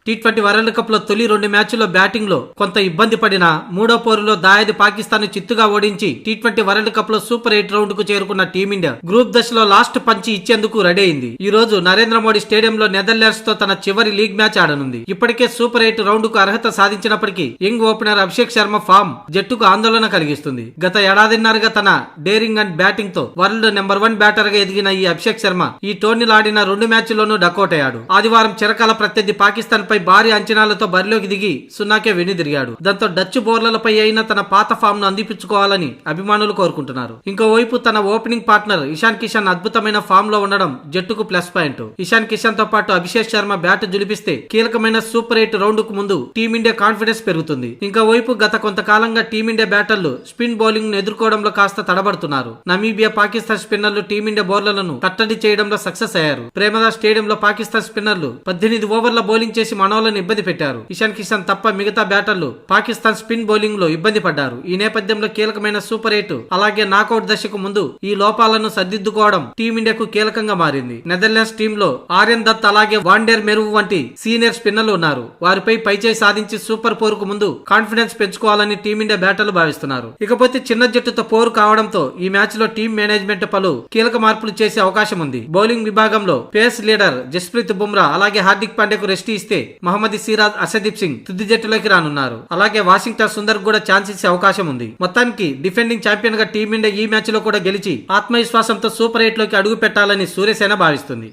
T20 world cup లో తొలి 2 మ్యాచ్ల్లో బ్యాటింగ్ లో కొంత ఇబ్బంది పడినా మూడో పోరులో దాయాది పాకిస్తాన్ ను చిత్తుగా ఓడించి టీ20 వరల్డ్ కప్ లో సూపర్ 8 రౌండ్ కు చేరుకున్న టీమిండియా గ్రూప్ దశలో లాస్ట్ పంచి ఇచ్చేందుకు రెడీ అయింది. ఈ రోజు నరేంద్ర మోడీ స్టేడియంలో నెదర్లాండ్స్ తో తన చివరి లీగ్ మ్యాచ్ ఆడనుంది. ఇప్పటికే సూపర్ 8 రౌండ్ కు అర్హత సాధించినప్పటికీ young opener Abhishek Sharma form జట్టుకు ఆందోళన కలిగిస్తుంది. గత ఏడాదిన్నరగా తన డేరింగ్ అండ్ బ్యాటింగ్ తో వరల్డ్ నెంబర్ 1 బ్యాటర్ గా ఎదిగిన ఈ అభిషేక్ శర్మ ఈ టోర్నీలో ఆడిన 2 మ్యాచ్ల్లోనూ డకౌట్ అయ్యాడు. ఆదివారం చిరకాల ప్రత్యర్థి పాకిస్తాన్ పై భారీ అంచనాలతో బరిలోకి దిగి సున్నాకే వెనుదిరిగాడు. దాంతో డచ్ బౌలర్లపై అయిన తన పాత ఫామ్ ను అందిపుచ్చుకోవాలని అభిమానులు కోరుకుంటున్నారు. ఇంకోవైపు తన ఓపెనింగ్ పార్ట్నర్ ఇషాన్ కిషన్ అద్భుతమైన ఫామ్ లో ఉండడం జట్టుకు ప్లస్ పాయింట్. ఇషాన్ కిషన్ తో పాటు అభిషేక్ శర్మ బ్యాట్ జులిపిస్తే కీలకమైన సూపర్ 8 రౌండ్ కు ముందు టీమిండియా కాన్ఫిడెన్స్ పెరుగుతుంది. ఇంకోవైపు గత కొంతకాలంగా టీమిండియా బ్యాటర్లు స్పిన్ బౌలింగ్ ను ఎదుర్కోవడంలో కాస్త తడబడుతున్నారు. నమీబియా పాకిస్తాన్ స్పిన్నర్లు టీమిండియా బౌలర్లను కట్టడి చేయడంలో సక్సెస్ అయ్యారు. ప్రేమదాస్ స్టేడియంలో పాకిస్తాన్ స్పిన్నర్లు 18 ఓవర్ల బౌలింగ్ చేసి మనోలను ఇబ్బంది పెట్టారు. ఇషాన్ కిషన్ తప్ప మిగతా బ్యాటర్లు పాకిస్తాన్ స్పిన్ బౌలింగ్ లో ఇబ్బంది పడ్డారు. ఈ నేపథ్యంలో కీలకమైన సూపర్ 8 అలాగే నాకౌట్ దశకు ముందు ఈ లోపాలను సర్దిద్దుకోవడం టీమిండియాకు కీలకంగా మారింది. నెదర్లాండ్స్ టీమ్ లో ఆర్యన్ దత్ అలాగే వాండెర్ మెరువ్ వంటి సీనియర్ స్పిన్నర్లు ఉన్నారు. వారిపై పైచేయి సాధించి సూపర్ 4 కు ముందు కాన్ఫిడెన్స్ పెంచుకోవాలని టీమిండియా బ్యాటర్లు భావిస్తున్నారు. ఇకపోతే చిన్న జట్టుతో పోరు కావడంతో ఈ మ్యాచ్ లో టీం మేనేజ్మెంట్ పలు కీలక మార్పులు చేసే అవకాశం ఉంది. బౌలింగ్ విభాగంలో పేస్ లీడర్ జస్ప్రీత్ బుమ్రా అలాగే హార్దిక్ పాండ్యాకు రెస్ట్ ఇస్తే మహమ్మద్ సిరాజ్, అర్షదీప్ సింగ్ తుది జట్టులోకి రానున్నారు. అలాగే వాషింగ్టన్ సుందర్ కూడా ఛాన్స్ ఇచ్చే అవకాశం ఉంది. మొత్తానికి డిఫెండింగ్ ఛాంపియన్ గా టీమిండియా ఈ మ్యాచ్ లో కూడా గెలిచి ఆత్మవిశ్వాసంతో సూపర్ 8 లోకి అడుగు పెట్టాలని సూర్యసేన భావిస్తుంది.